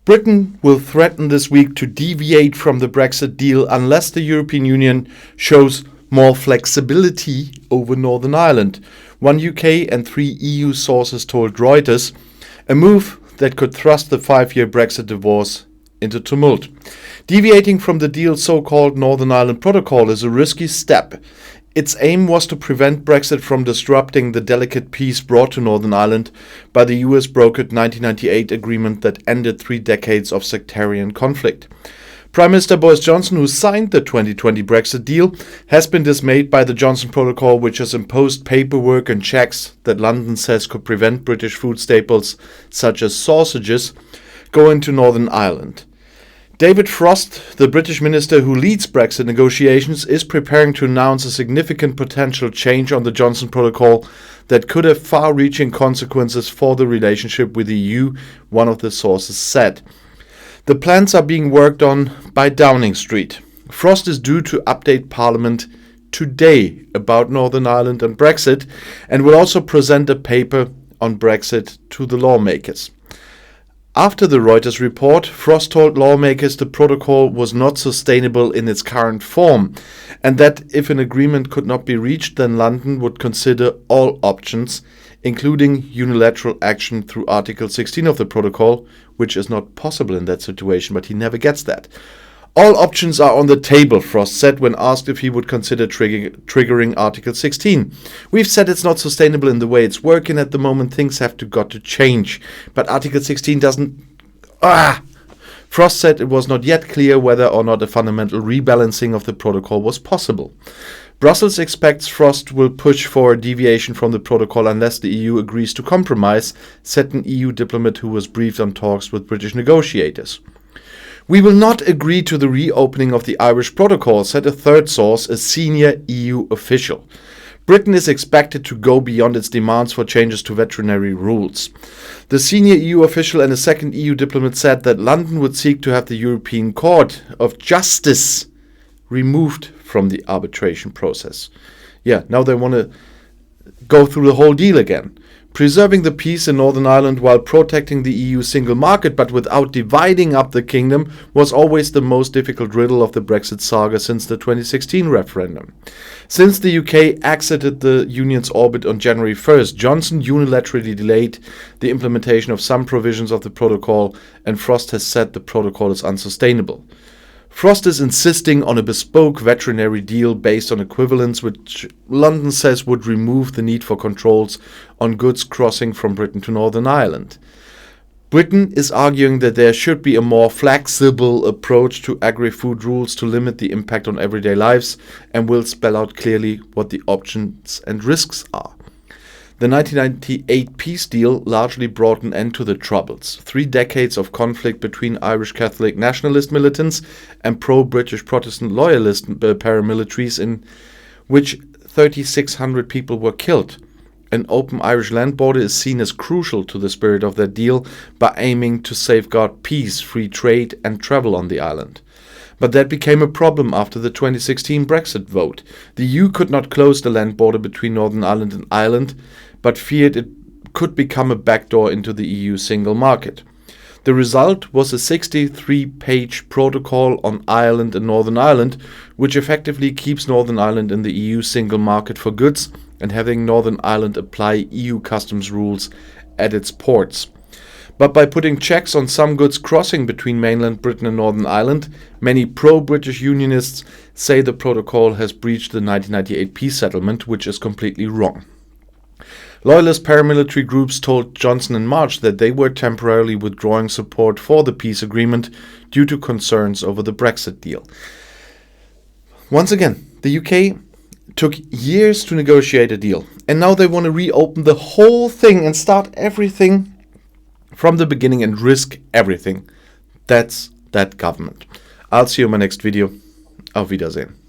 Britain will threaten this week to deviate from the Brexit deal unless the European Union shows more flexibility over Northern Ireland. One UK and 3 EU sources told Reuters, a move that could thrust the 5-year Brexit divorce into tumult. Deviating from the deal's so-called Northern Ireland Protocol is a risky step. Its aim was to prevent Brexit from disrupting the delicate peace brought to Northern Ireland by the US-brokered 1998 agreement that ended 3 decades of sectarian conflict. Prime Minister Boris Johnson, who signed the 2020 Brexit deal, has been dismayed by the Johnson Protocol, which has imposed paperwork and checks that London says could prevent British food staples, such as sausages, going to Northern Ireland. David Frost, the British minister who leads Brexit negotiations, is preparing to announce a significant potential change on the Johnson Protocol that could have far-reaching consequences for the relationship with the EU, one of the sources said. The plans are being worked on by Downing Street. Frost is due to update Parliament today about Northern Ireland and Brexit, and will also present a paper on Brexit to the lawmakers. After the Reuters report, Frost told lawmakers the protocol was not sustainable in its current form, and that if an agreement could not be reached, then London would consider all options, including unilateral action through Article 16 of the protocol, which is not possible in that situation, but he never gets that. All options are on the table, Frost said when asked if he would consider triggering Article 16. We've said it's not sustainable in the way it's working at the moment. Things have got to change. But Article 16 doesn't... Frost said it was not yet clear whether or not a fundamental rebalancing of the protocol was possible. Brussels expects Frost will push for a deviation from the protocol unless the EU agrees to compromise, said an EU diplomat who was briefed on talks with British negotiators. We will not agree to the reopening of the Irish protocol, said a third source, a senior EU official. Britain is expected to go beyond its demands for changes to veterinary rules. The senior EU official and a second EU diplomat said that London would seek to have the European Court of Justice removed from the arbitration process. Now they want to go through the whole deal again. Preserving the peace in Northern Ireland while protecting the EU single market but without dividing up the kingdom was always the most difficult riddle of the Brexit saga since the 2016 referendum. Since the UK exited the Union's orbit on January 1st, Johnson unilaterally delayed the implementation of some provisions of the protocol, and Frost has said the protocol is unsustainable. Frost is insisting on a bespoke veterinary deal based on equivalence, which London says would remove the need for controls on goods crossing from Britain to Northern Ireland. Britain is arguing that there should be a more flexible approach to agri-food rules to limit the impact on everyday lives, and will spell out clearly what the options and risks are. The 1998 peace deal largely brought an end to the Troubles, 3 decades of conflict between Irish Catholic nationalist militants and pro-British Protestant loyalist paramilitaries, in which 3,600 people were killed. An open Irish land border is seen as crucial to the spirit of that deal by aiming to safeguard peace, free trade and travel on the island. But that became a problem after the 2016 Brexit vote. The EU could not close the land border between Northern Ireland and Ireland, but feared it could become a backdoor into the EU single market. The result was a 63-page protocol on Ireland and Northern Ireland, which effectively keeps Northern Ireland in the EU single market for goods and having Northern Ireland apply EU customs rules at its ports. But by putting checks on some goods crossing between mainland Britain and Northern Ireland, many pro-British unionists say the protocol has breached the 1998 peace settlement, which is completely wrong. Loyalist paramilitary groups told Johnson in March that they were temporarily withdrawing support for the peace agreement due to concerns over the Brexit deal. Once again, the UK took years to negotiate a deal, and now they want to reopen the whole thing and start everything from the beginning and risk everything. That's that government. I'll see you in my next video. Auf Wiedersehen.